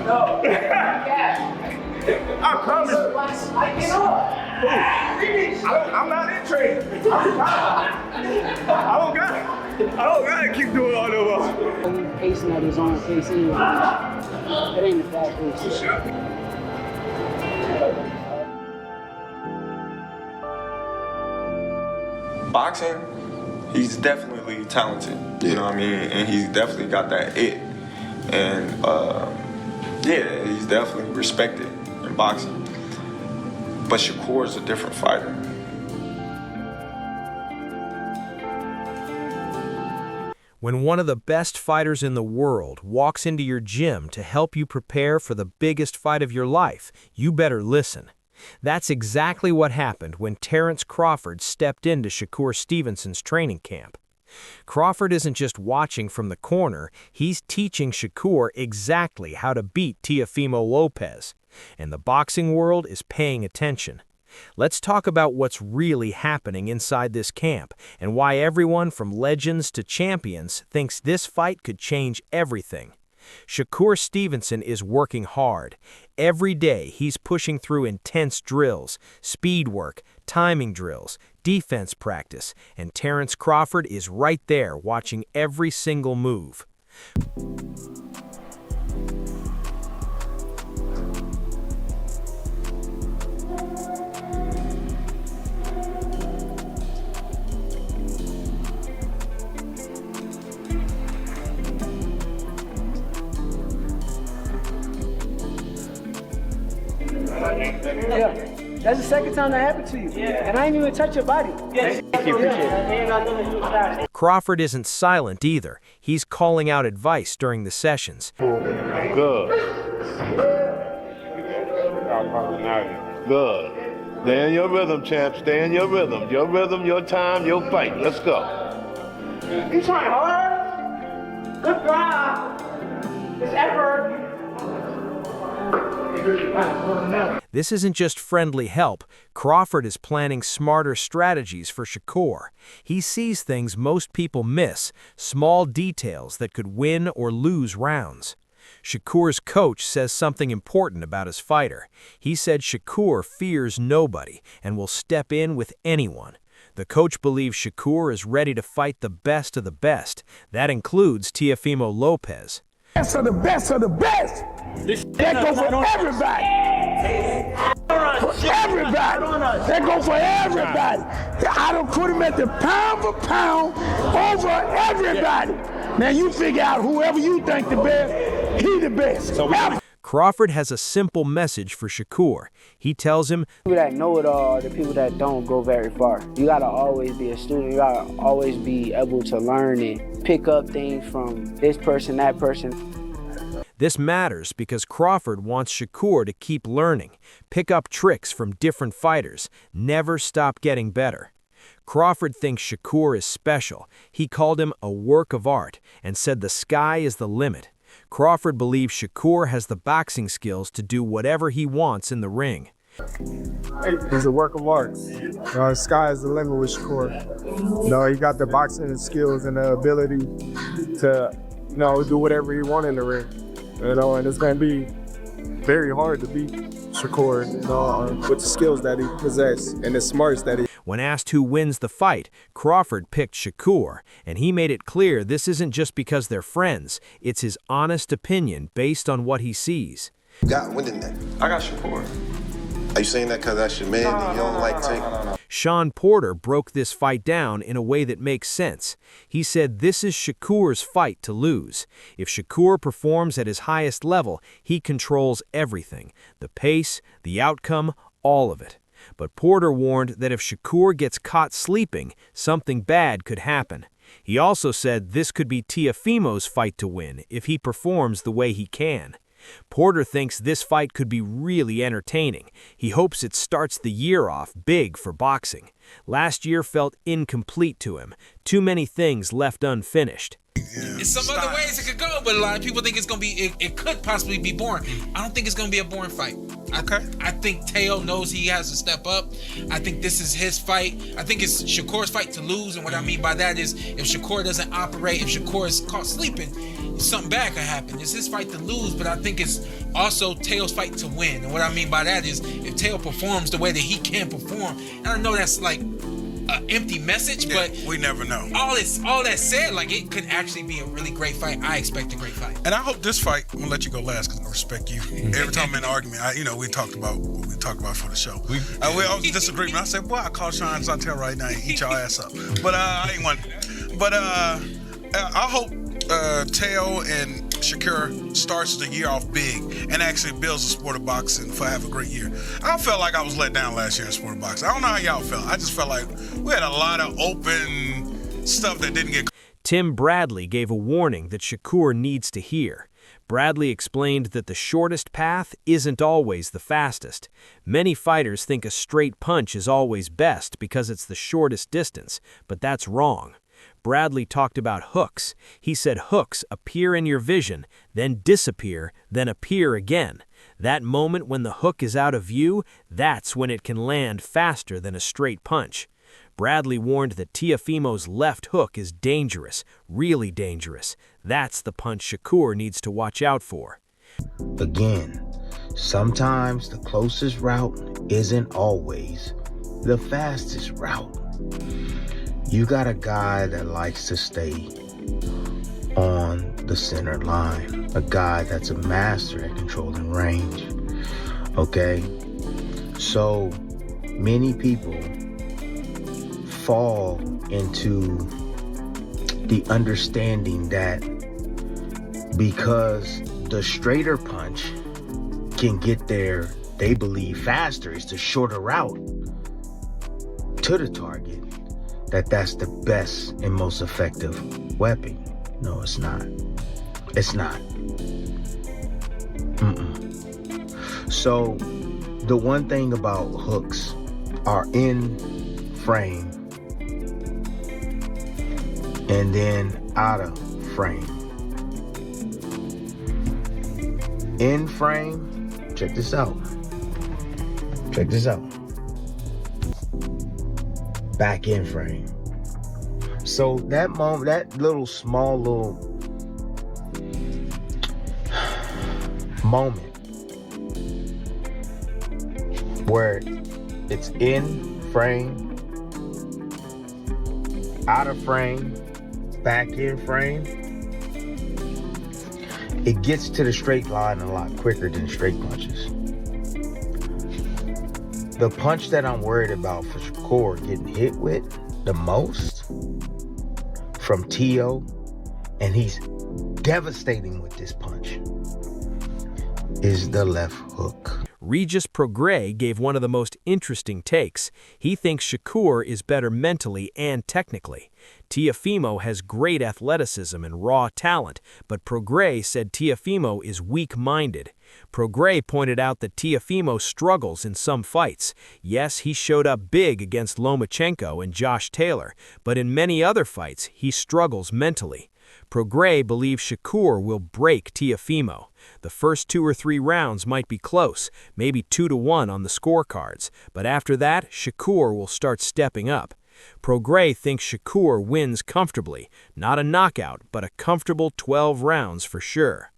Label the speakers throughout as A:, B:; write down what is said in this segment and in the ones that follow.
A: No. I promise. I'm not in training. I don't gotta keep doing all the
B: He's pacing at his own pace anyway. It ain't a fast pace.
C: Boxing, he's definitely talented. You know what I mean? And he's definitely got that it. And yeah, he's definitely respected in boxing. But Shakur is a different fighter.
D: When one of the best fighters in the world walks into your gym to help you prepare for the biggest fight of your life, you better listen. That's exactly what happened when Terence Crawford stepped into Shakur Stevenson's training camp. Crawford isn't just watching from the corner, he's teaching Shakur exactly how to beat Teofimo Lopez. And the boxing world is paying attention. Let's talk about what's really happening inside this camp and why everyone from legends to champions thinks this fight could change everything. Shakur Stevenson is working hard. Every day he's pushing through intense drills, speed work, timing drills, defense practice, and Terence Crawford is right there watching every single move.
B: Yeah. That's the second time that happened to you. Yeah. And I didn't even touch your body.
A: Thank you, appreciate it.
D: Crawford isn't silent either. He's calling out advice during the sessions.
E: Good. Good. Stay in your rhythm, champ. Stay in your rhythm. Your rhythm, your time, your fight. Let's go.
A: You trying hard? Good drive. It's effort.
D: This isn't just friendly help. Crawford is planning smarter strategies for Shakur. He sees things most people miss, small details that could win or lose rounds. Shakur's coach says something important about his fighter. He said Shakur fears nobody and will step in with anyone. The coach believes Shakur is ready to fight the best of the best. That includes Teofimo Lopez.
F: Best of the best of the best. That go for everybody. For everybody. That go for everybody. I don't put him at the pound for pound over everybody. Now you figure out whoever you think the best, he the best.
D: Crawford has a simple message for Shakur. He tells him,
B: People that know it all are the people that don't go very far. You gotta always be a student. You gotta always be able to learn and pick up things from this person, that person.
D: This matters because Crawford wants Shakur to keep learning, pick up tricks from different fighters, never stop getting better. Crawford thinks Shakur is special. He called him a work of art and said the sky is the limit. Crawford believes Shakur has the boxing skills to do whatever he wants in the ring.
G: He's a work of art. The sky is the limit with Shakur. He got the boxing skills and the ability to, do whatever he wants in the ring. And it's going to be very hard to beat Shakur, with the skills that he possesses and the smarts that he.
D: When asked who wins the fight, Crawford picked Shakur, and he made it clear this isn't just because they're friends. It's his honest opinion based on what he sees.
H: Got winning that.
C: I got Shakur.
H: Are you saying that because that's your man and you don't like taking?
D: Sean Porter broke this fight down in a way that makes sense. He said this is Shakur's fight to lose. If Shakur performs at his highest level, he controls everything. The pace, the outcome, all of it. But Porter warned that if Shakur gets caught sleeping, something bad could happen. He also said this could be Teofimo's fight to win if he performs the way he can. Porter thinks this fight could be really entertaining. He hopes it starts the year off big for boxing. Last year felt incomplete to him, too many things left unfinished.
I: It's some other ways it could go, but a lot of people think it's gonna be. It could possibly be boring. I don't think it's gonna be a boring fight. I think Teo knows he has to step up. I think this is his fight. I think it's Shakur's fight to lose, and what I mean by that is if Shakur doesn't operate, if Shakur is caught sleeping, something bad could happen. It's his fight to lose, but I think it's also Teo's fight to win. And what I mean by that is if Teo performs the way that he can perform, and I know that's like an empty message, but
J: we never know.
I: All that said, like it could actually be a really great fight. I expect a great fight.
J: And I hope this fight, I'm gonna let you go last because I respect you. Every time I'm in an argument, we talked about what we talked about for the show. We always disagreement. I said, boy, I call Sean Zantel right now, eat your ass up. But I ain't one. But I hope Teo and Shakur starts the year off big and actually builds the sport of boxing for have a great year. I felt like I was let down last year in sport of boxing. I don't know how y'all felt. I just felt like we had a lot of open stuff that didn't get.
D: Tim Bradley gave a warning that Shakur needs to hear. Bradley explained that the shortest path isn't always the fastest. Many fighters think a straight punch is always best because it's the shortest distance, but that's wrong. Bradley talked about hooks. He said hooks appear in your vision, then disappear, then appear again. That moment when the hook is out of view, that's when it can land faster than a straight punch. Bradley warned that Teofimo's left hook is dangerous, really dangerous. That's the punch Shakur needs to watch out for.
K: Again, sometimes the closest route isn't always the fastest route. You got a guy that likes to stay on the center line, a guy that's a master at controlling range, okay? So many people fall into the understanding that because the straighter punch can get there, they believe faster, it's the shorter route to the target, that's the best and most effective weapon. No, it's not. It's not. So the one thing about hooks are in frame and then out of frame. In frame, check this out. Check this out. Back in frame. So that moment, that small little moment where it's in frame, out of frame, back in frame, it gets to the straight line a lot quicker than straight punches. The punch that I'm worried about for Shakur getting hit with the most from Teo, and he's devastating with this punch, is the left hook.
D: Regis Prograis gave one of the most interesting takes. He thinks Shakur is better mentally and technically. Teofimo has great athleticism and raw talent, but Prograis said Teofimo is weak-minded. Prograis pointed out that Teofimo struggles in some fights. Yes, he showed up big against Lomachenko and Josh Taylor, but in many other fights, he struggles mentally. Prograis believes Shakur will break Teofimo. The first 2 or 3 rounds might be close, maybe 2-1 on the scorecards, but after that, Shakur will start stepping up. Prograis thinks Shakur wins comfortably, not a knockout, but a comfortable 12 rounds for sure.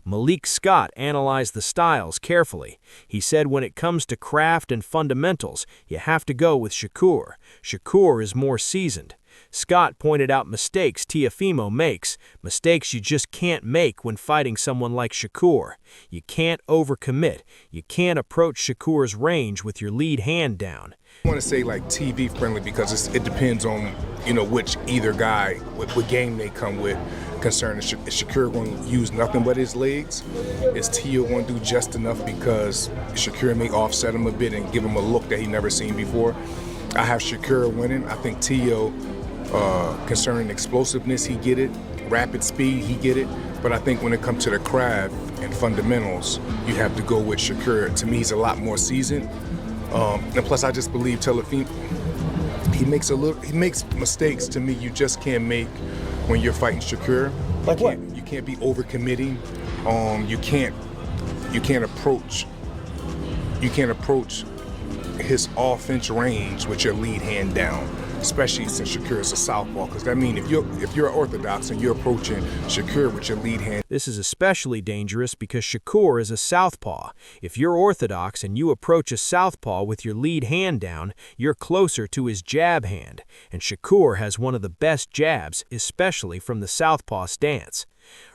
D: Malik Scott analyzed the styles carefully. He said when it comes to craft and fundamentals, you have to go with Shakur. Shakur is more seasoned. Scott pointed out mistakes Teofimo makes, mistakes you just can't make when fighting someone like Shakur. You can't overcommit. You can't approach Shakur's range with your lead hand down.
L: I want to say like TV friendly because it depends on, which either guy, what game they come with. Concerning is Shakur going to use nothing but his legs? Is Teo going to do just enough because Shakur may offset him a bit and give him a look that he never seen before? I have Shakur winning. I think Teo, concerning explosiveness, he get it. Rapid speed, he get it. But I think when it comes to the craft and fundamentals, you have to go with Shakur. To me, he's a lot more seasoned. And plus, I just believe Teofimo, he makes mistakes to me you just can't make when you're fighting Shakur.
F: Like what?
L: You can't be overcommitting. You can't approach his offense range with your lead hand down, especially since Shakur is a southpaw, because that means if you're orthodox and you're approaching Shakur with your lead hand.
D: This is especially dangerous because Shakur is a southpaw. If you're orthodox and you approach a southpaw with your lead hand down, you're closer to his jab hand, and Shakur has one of the best jabs, especially from the southpaw stance.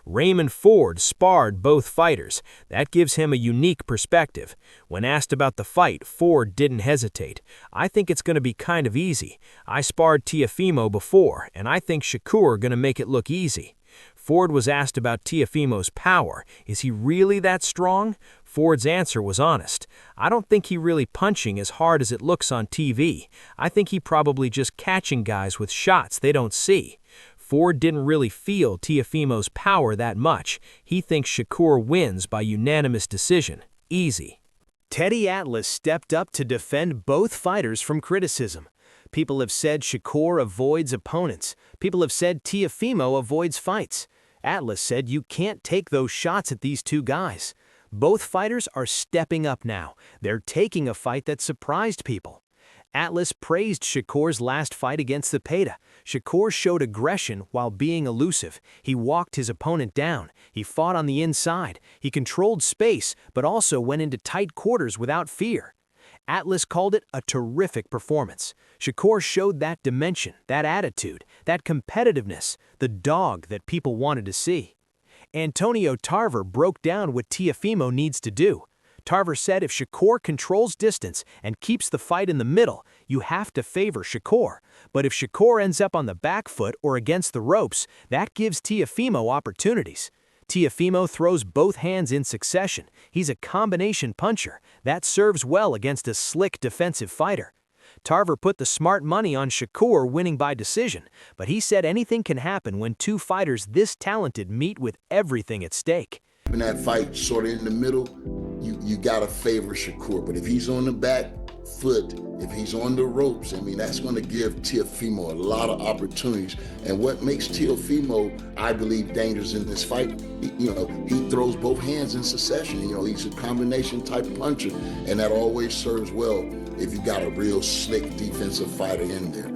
D: Raymond Ford sparred both fighters. That gives him a unique perspective. When asked about the fight, Ford didn't hesitate. I think it's going to be kind of easy. I sparred Teofimo before, and I think Shakur going to make it look easy. Ford was asked about Teofimo's power. Is he really that strong? Ford's answer was honest. I don't think he really punching as hard as it looks on TV. I think he probably just catching guys with shots they don't see. Ford didn't really feel Teofimo's power that much. He thinks Shakur wins by unanimous decision. Easy.
M: Teddy Atlas stepped up to defend both fighters from criticism. People have said Shakur avoids opponents. People have said Teofimo avoids fights. Atlas said you can't take those shots at these two guys. Both fighters are stepping up now. They're taking a fight that surprised people. Atlas praised Shakur's last fight against Zepeda. Shakur showed aggression while being elusive. He walked his opponent down. He fought on the inside. He controlled space, but also went into tight quarters without fear. Atlas called it a terrific performance. Shakur showed that dimension, that attitude, that competitiveness, the dog that people wanted to see. Antonio Tarver broke down what Teofimo needs to do. Tarver said if Shakur controls distance and keeps the fight in the middle, you have to favor Shakur. But if Shakur ends up on the back foot or against the ropes, that gives Teofimo opportunities. Teofimo throws both hands in succession. He's a combination puncher. That serves well against a slick defensive fighter. Tarver put the smart money on Shakur winning by decision, but he said anything can happen when two fighters this talented meet with everything at stake.
N: In that fight, sort of in the middle, you gotta favor Shakur. But if he's on the back foot, if he's on the ropes, I mean, that's gonna give Teofimo a lot of opportunities. And what makes Teofimo, I believe, dangerous in this fight, he throws both hands in succession. He's a combination type puncher, and that always serves well if you got a real slick defensive fighter in there.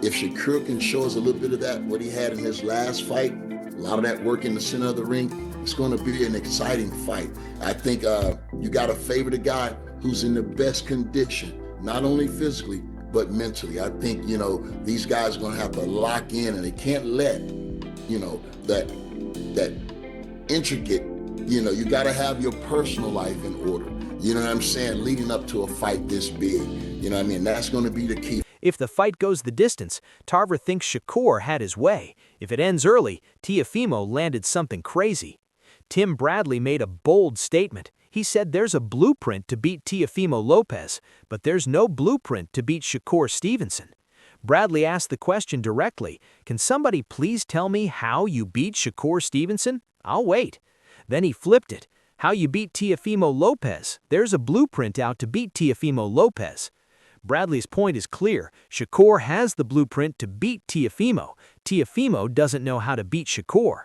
N: If Shakur can show us a little bit of that, what he had in his last fight, a lot of that work in the center of the ring, it's going to be an exciting fight. I think you got to favor the guy who's in the best condition, not only physically, but mentally. I think, these guys are going to have to lock in, and they can't let, that intricate, you got to have your personal life in order. You know what I'm saying? Leading up to a fight this big. You know what I mean? That's going to be the key.
M: If the fight goes the distance, Tarver thinks Shakur had his way. If it ends early, Teofimo landed something crazy. Tim Bradley made a bold statement. He said there's a blueprint to beat Teofimo Lopez, but there's no blueprint to beat Shakur Stevenson. Bradley asked the question directly, can somebody please tell me how you beat Shakur Stevenson? I'll wait. Then he flipped it. How you beat Teofimo Lopez? There's a blueprint out to beat Teofimo Lopez. Bradley's point is clear. Shakur has the blueprint to beat Teofimo. Teofimo doesn't know how to beat Shakur.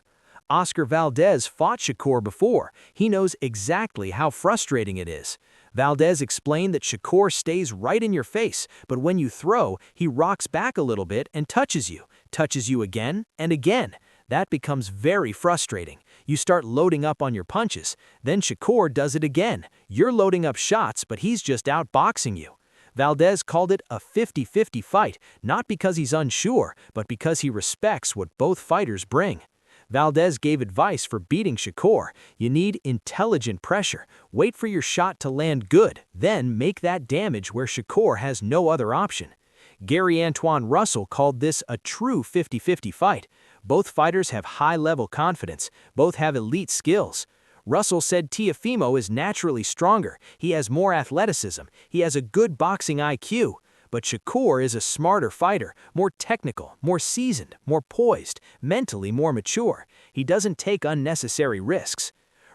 M: Oscar Valdez fought Shakur before. He knows exactly how frustrating it is. Valdez explained that Shakur stays right in your face, but when you throw, he rocks back a little bit and touches you again and again. That becomes very frustrating. You start loading up on your punches. Then Shakur does it again. You're loading up shots, but he's just outboxing you. Valdez called it a 50-50 fight, not because he's unsure, but because he respects what both fighters bring. Valdez gave advice for beating Shakur. You need intelligent pressure. Wait for your shot to land good, then make that damage where Shakur has no other option. Gary Antoine Russell called this a true 50-50 fight. Both fighters have high-level confidence. Both have elite skills. Russell said Teofimo is naturally stronger. He has more athleticism. He has a good boxing IQ. But Shakur is a smarter fighter, more technical, more seasoned, more poised, mentally more mature. He doesn't take unnecessary risks.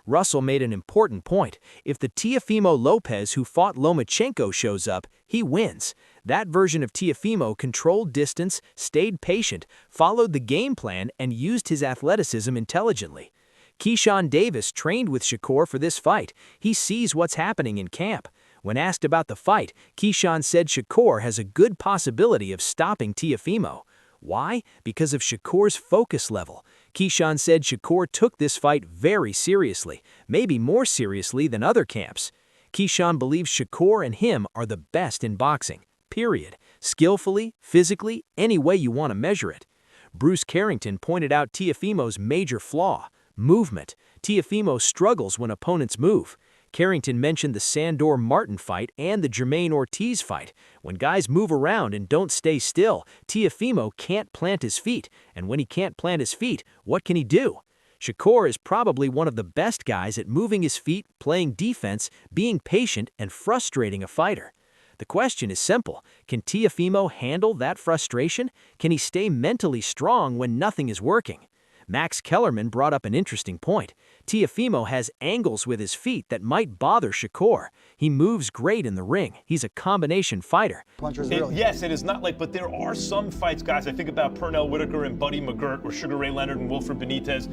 M: Russell made an important point. If the Teofimo Lopez who fought Lomachenko shows up, he wins. That version of Teofimo controlled distance, stayed patient, followed the game plan, and used his athleticism intelligently. Keyshawn Davis trained with Shakur for this fight. He sees what's happening in camp. When asked about the fight, Keyshawn said Shakur has a good possibility of stopping Teofimo. Why? Because of Shakur's focus level. Keyshawn said Shakur took this fight very seriously, maybe more seriously than other camps. Keyshawn believes Shakur and him are the best in boxing, period. Skillfully, physically, any way you want to measure it. Bruce Carrington pointed out Teofimo's major flaw, movement. Teofimo struggles when opponents move. Carrington mentioned the Sandor-Martin fight and the Jermaine Ortiz fight. When guys move around and don't stay still, Teofimo can't plant his feet, and when he can't plant his feet, what can he do? Shakur is probably one of the best guys at moving his feet, playing defense, being patient, and frustrating a fighter. The question is simple. Can Teofimo handle that frustration? Can he stay mentally strong when nothing is working? Max Kellerman brought up an interesting point. Teofimo has angles with his feet that might bother Shakur. He moves great in the ring. He's a combination fighter.
A: Yes, it is not like, but there are some fights, guys. I think about Pernell Whitaker and Buddy McGirt or Sugar Ray Leonard and Wilfred Benitez.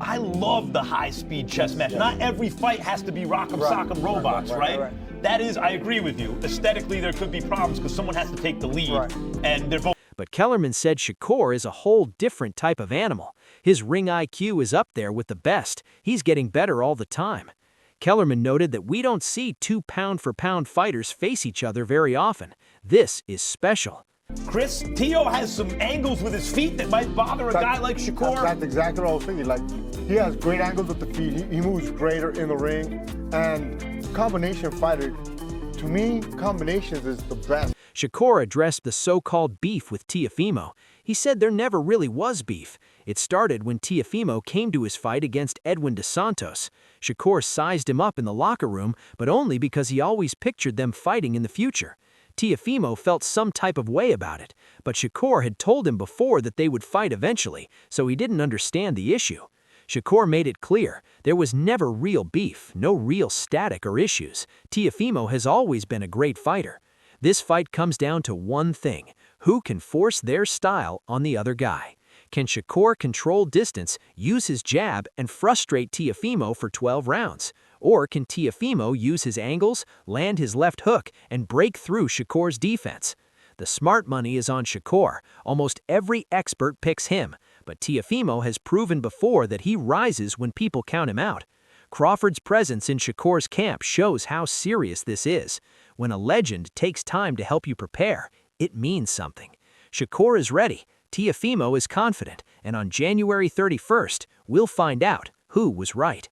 A: I love the high-speed chess match. Not every fight has to be rock'em sock'em robots, right? That is, I agree with you. Aesthetically, there could be problems because someone has to take the lead, and they're both.
M: But Kellerman said Shakur is a whole different type of animal. His ring IQ is up there with the best. He's getting better all the time. Kellerman noted that we don't see two pound-for-pound fighters face each other very often. This is special.
A: Chris, Teo has some angles with his feet that might bother a guy like Shakur.
G: That's exactly what I was thinking. Like, he has great angles with the feet. He moves greater in the ring. And combination fighter, to me, combinations is the best.
M: Shakur addressed the so-called beef with Teofimo. He said there never really was beef. It started when Teofimo came to his fight against Edwin dos Santos. Shakur sized him up in the locker room, but only because he always pictured them fighting in the future. Teofimo felt some type of way about it, but Shakur had told him before that they would fight eventually, so he didn't understand the issue. Shakur made it clear, there was never real beef, no real static or issues. Teofimo has always been a great fighter. This fight comes down to one thing: who can force their style on the other guy? Can Shakur control distance, use his jab, and frustrate Teofimo for 12 rounds? Or can Teofimo use his angles, land his left hook, and break through Shakur's defense? The smart money is on Shakur. Almost every expert picks him, but Teofimo has proven before that he rises when people count him out. Crawford's presence in Shakur's camp shows how serious this is. When a legend takes time to help you prepare, it means something. Shakur is ready, Teofimo is confident, and on January 31st, we'll find out who was right.